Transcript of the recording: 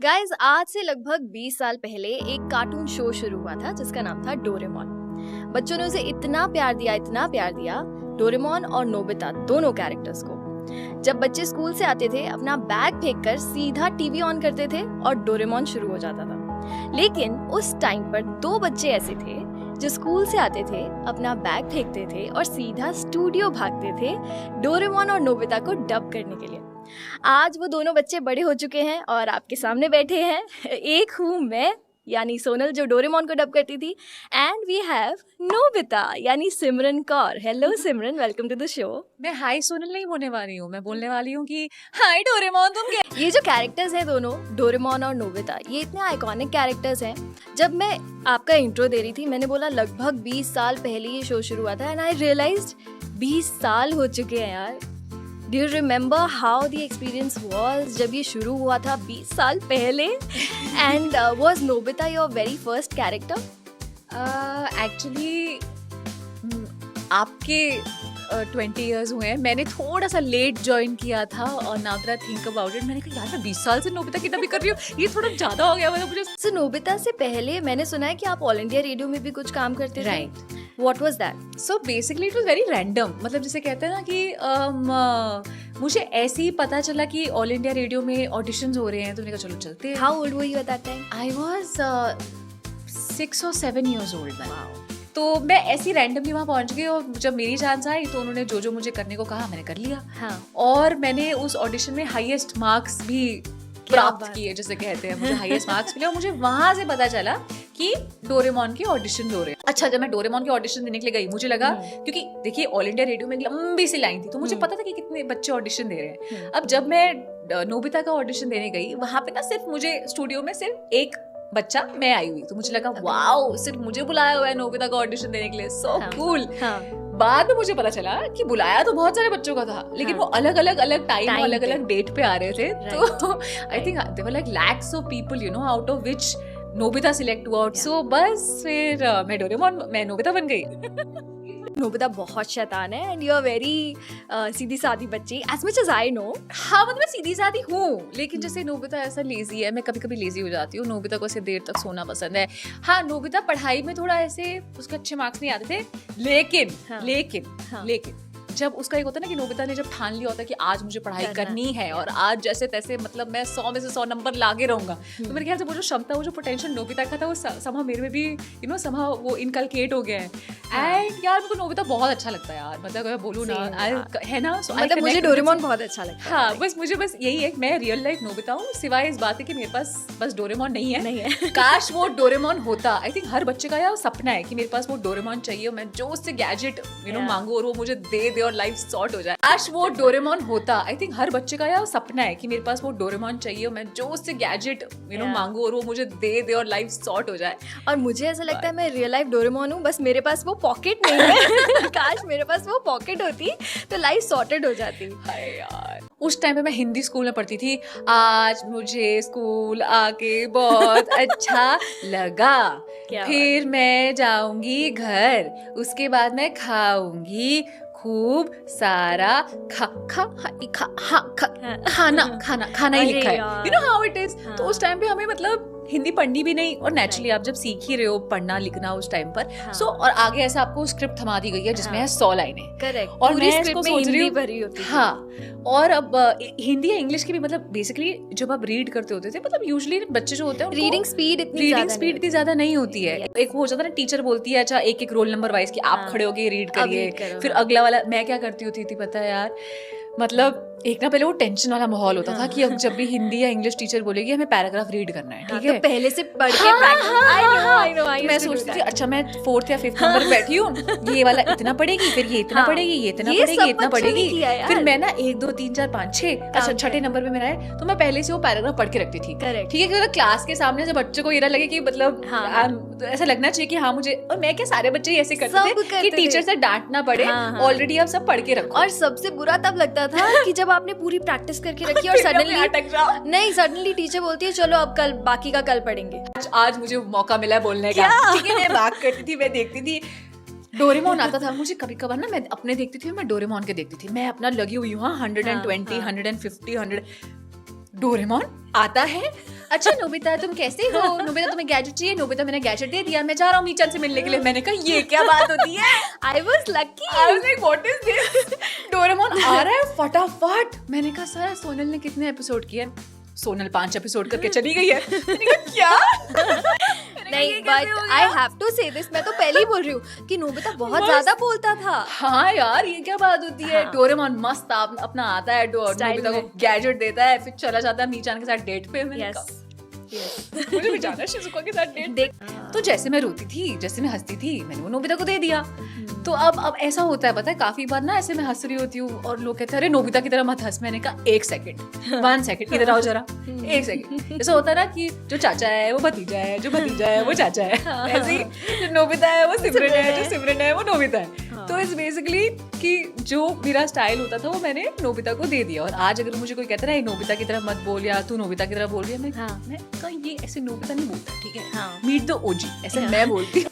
Guys आज से लगभग 20 साल पहले एक कार्टून शो शुरू हुआ था जिसका नाम था डोरेमोन। बच्चों ने उसे इतना प्यार दिया डोरेमोन और नोबिता दोनों कैरेक्टर्स को। जब बच्चे स्कूल से आते थे अपना बैग फेंककर सीधा टीवी ऑन करते थे और डोरेमोन शुरू हो जाता था। लेकिन उस टाइम पर दो बच्चे ऐसे थे जो स्कूल से आते थे, अपना बैग फेंकते थे और सीधा स्टूडियो भागते थे डोरेमोन और नोबिता को डब करने के लिए। आज वो दोनों बच्चे बड़े हो चुके हैं और आपके सामने बैठे हैं। एक हूँ मैं यानी सोनल जो डोरेमोन को डब करती थी, एंड वी हैव नोबिता यानी Simran Kaur. Hello Simran, welcome to the show. मैं हाय सोनल नहीं बोलने वाली हूँ, मैं बोलने वाली हूँ कि हाय डोरेमोन तुम क्या। ये जो कैरेक्टर्स हैं दोनों, डोरेमोन और नोबिता, ये इतने आइकॉनिक कैरेक्टर्स हैं। जब मैं आपका इंट्रो दे रही थी मैंने बोला लगभग 20 साल पहले ये शो शुरू हुआ था, एंड आई रियलाइज्ड 20 साल हो चुके हैं यार। Do you remember how the experience was जब ये शुरू हुआ था 20 साल पहले? And was Nobita your very first character? Actually आपके 20 years हुए हैं, मैंने थोड़ा सा लेट ज्वाइन किया था और now that I think about it मैंने कहा यार मैं 20 साल से नोबिता की डबिंग कर रही हूँ, ये थोड़ा ज़्यादा हो गया मतलब मुझे। So Nobita से पहले मैंने सुना है कि आप ऑल इंडिया रेडियो में भी कुछ काम करते थे। Right. What was that? So basically it was very random, मतलब जिसे कहते हैं ना कि मुझे ऐसे ही पता चला कि ऑल इंडिया रेडियो में ऑडिशंस हो रहे हैं, तो मैंने कहा चलो चलते हैं। How old were you at that time? I was 6 or 7 years old then. Wow. तो मैं ऐसी रैंडमली वहाँ पहुँच गई और जब मेरी चांस आई तो उन्होंने जो मुझे करने को कहा मैंने कर लिया। हाँ। और मैंने उस ऑडिशन में हाईएस्ट मार्क्स भी प्राप्त किए, जैसे कहते हैं, मुझे हाईएस्ट मार्क्स मिले और मुझे वहाँ से पता चला कि डोरेमोन के ऑडिशन हो रहे हैं। अच्छा, जब मैं डोरेमोन के ऑडिशन देने के लिए गई मुझे लगा, क्योंकि देखिए ऑल इंडिया रेडियो में एक लंबी सी लाइन थी तो मुझे पता था कि कितने बच्चे ऑडिशन दे रहे हैं। अब जब मैं नोबिता का ऑडिशन देने गई वहाँ पे ना सिर्फ मुझे स्टूडियो में सिर्फ एक बच्चा मैं आई हुई, तो मुझे लगा वाओ सिर्फ मुझे बुलाया हुआ है नोबिता का ऑडिशन देने के लिए, सो कूल। बाद में मुझे पता चला कि बुलाया तो बहुत सारे बच्चों का था, लेकिन वो अलग अलग टाइम अलग अलग डेट पे आ रहे थे। तो I think there were like lakhs of people out of which Nobita select हुआ। सो बस फिर मैं नोबिता बन गई। नोबिता बहुत शैतान है एंड यू आर वेरी सीधी सादी बच्ची, as much as I know. हाँ मतलब मैं सीधी सादी हूँ, लेकिन जैसे नोबिता ऐसा लेजी है, मैं कभी कभी लेजी हो जाती हूँ। नोबिता को ऐसे देर तक सोना पसंद है। हाँ, नोबिता पढ़ाई में थोड़ा ऐसे उसके अच्छे मार्क्स नहीं आते थे, लेकिन जब उसका एक होता है ना कि नोबिता ने जब ठान लिया होता है कि आज मुझे पढ़ाई करनी है और आज जैसे तैसे मतलब मैं 100 में से 100 नंबर लाके रहूंगा, तो मेरे ख्याल से वो जो क्षमता, वो जो पोटेंशियल नोबिता का था वो somehow मेरे में भी somehow वो इनकलकेट हो गया है। एंड यार मुझे नोबिता बहुत अच्छा लगता है यार, मतलब अगर बोलूँ ना है ना, मतलब मुझे डोरेमोन बहुत अच्छा लगता है। हाँ मुझे बस यही है, मैं रियल लाइफ नोबिता हूँ, सिवाय इस बात है कि मेरे पास बस डोरेमोन नहीं है। काश वो डोरेमोन होता। आई थिंक हर बच्चे का यार सपना है कि मेरे पास वो डोरेमोन चाहिए, मैं जो उससे गैजेट मांगू और वो मुझे दे और लाइफ सॉर्ट हो जाए। काश वो डोरेमोन होता। आई थिंक हर बच्चे का यार सपना है कि मेरे पास वो डोरेमोन चाहिए, मैं जो उससे गैजेट मांगू और वो मुझे दे और लाइफ सॉर्ट हो जाए। और मुझे ऐसा लगता है मैं रियल लाइफ डोरेमोन हूँ, बस मेरे पास वो पॉकेट नहीं है। काश मेरे पास वो पॉकेट होती तो लाइफ सॉर्टेड हो जाती। हाय यार, उस टाइम पे मैं हिंदी स्कूल में पढ़ती थी। आज मुझे स्कूल आके बहुत अच्छा लगा, फिर मैं जाऊंगी घर, उसके बाद मैं खाऊंगी खूब सारा खाना ही लिखा है। You know how it is. तो उस टाइम पे हमें मतलब हिंदी पढ़नी भी नहीं, और नेचुरली आप जब सीख ही रहे हो पढ़ना लिखना उस टाइम पर, सो और आगे ऐसा आपको स्क्रिप्ट थमा दी गई है जिसमें है 100 लाइनें। करेक्ट। और पूरी मैं स्क्रिप्ट में हिंदी भरी होती है। हाँ, और अब हिंदी या इंग्लिश की भी मतलब बेसिकली जब आप रीड करते होते थे, मतलब यूजुअली बच्चे जो होते हैं रीडिंग स्पीड इतनी ज्यादा नहीं होती है। एक हो जाता है ना, टीचर बोलती है अच्छा एक रोल नंबर वाइज कि आप खड़े होके रीड करिए, फिर अगला वाला। मैं क्या करती होती थी पता है यार, मतलब एक ना पहले वो टेंशन वाला माहौल होता था कि अब जब भी हिंदी या इंग्लिश टीचर बोलेगी हमें पैराग्राफ रीड करना है, ठीक है, तो पहले से पढ़ के प्रैक्टिस। मैं सोचती थी अच्छा मैं 4th या 5th नंबर बैठी हूँ, ये वाला इतना पढ़ेगी, फिर ये इतना पढ़ेगी, ये इतना पढ़ेगी, इतना पढ़ेगी, फिर मैं ना 1 2 3 4 5 6 अच्छा छठे नंबर पे मेरा है, तो मैं पहले से वो पैराग्राफ पढ़ के रखती थी। ठीक है, क्योंकि क्लास के सामने जब बच्चों को ये लगे कि मतलब ऐसा लगना चाहिए कि हाँ मुझे, और मैं क्या सारे बच्चे ऐसे करते थे कि टीचर से डांटना पड़े, ऑलरेडी आप सब पढ़ के रखो। और सबसे बुरा तब लगता था कि जब आपने पूरी प्रैक्टिस करके रखी और सडनली टीचर बोलती है चलो अब कल बाकी का कल पढ़ेंगे। आज मुझे मौका मिला है बोलने का, ठीक है, मैं बात करती थी, मैं देखती थी डोरेमोन आता था मुझे कभी कभार ना, मैं अपने देखती थी, मैं डोरेमोन के देखती थी, मैं अपना लगी हुई हूँ 120 150 100 डोरेमोन आता है, अच्छा नोबिता तुम कैसे हो, नोबिता तुम्हें गैजेट चाहिए, नोबिता मैंने गैजेट दे दिया, मैं जा रहा हूँ मीचन से मिलने के लिए। मैंने कहा ये क्या बात होती है? I was lucky. I was like, what is this? Doraemon आ रहा है फटाफट। मैंने कहा सर सोनल ने कितने एपिसोड किए? सोनल 5 एपिसोड करके चली गई है। मैंने कहा क्या? नहीं, बट आई हैव टू से दिस, मैं तो पहले ही बोल रही हूँ कि नोबिता बहुत ज्यादा बोलता था। हाँ यार ये क्या बात होती है? हाँ। डोरेमोन मस्त अपना आता है, Style नोबिता को में। गैजेट देता है, फिर चला जाता है मीचान के साथ डेट पे। मैंने यस कहा, मुझे भी जाना है शिजुका के साथ डेट। देख, तो जैसे मैं रोती थी, जैसे मैं हंसती थी, मैंने वो नोबिता को दे दिया। तो अब ऐसा होता है, पता है काफी बार ना ऐसे मैं हंस रही होती हूँ और लोग कहते हैं अरे नोबिता की तरह मत हंस। मैंने कहा 1 सेकंड 1 सेकंड इधर आओ जरा, 1 सेकंड। ऐसा होता है ना कि जो चाचा है वो भतीजा है, जो भतीजा है वो चाचा है, ऐसे ही जो नोबिता है वो सिमरन है, जो सिमरन है वो नोबिता है। तो इट्स बेसिकली कि जो मेरा स्टाइल होता था वो मैंने नोबिता को दे दिया। और आज अगर मुझे कोई कहता है नोबिता की तरह मत बोल या तू नोबिता की तरह बोल रही है, मैं कहा ये ऐसे नोबिता नहीं बोलता, ठीक है? मीट द ओजी, ऐसे मैं बोलती हूँ।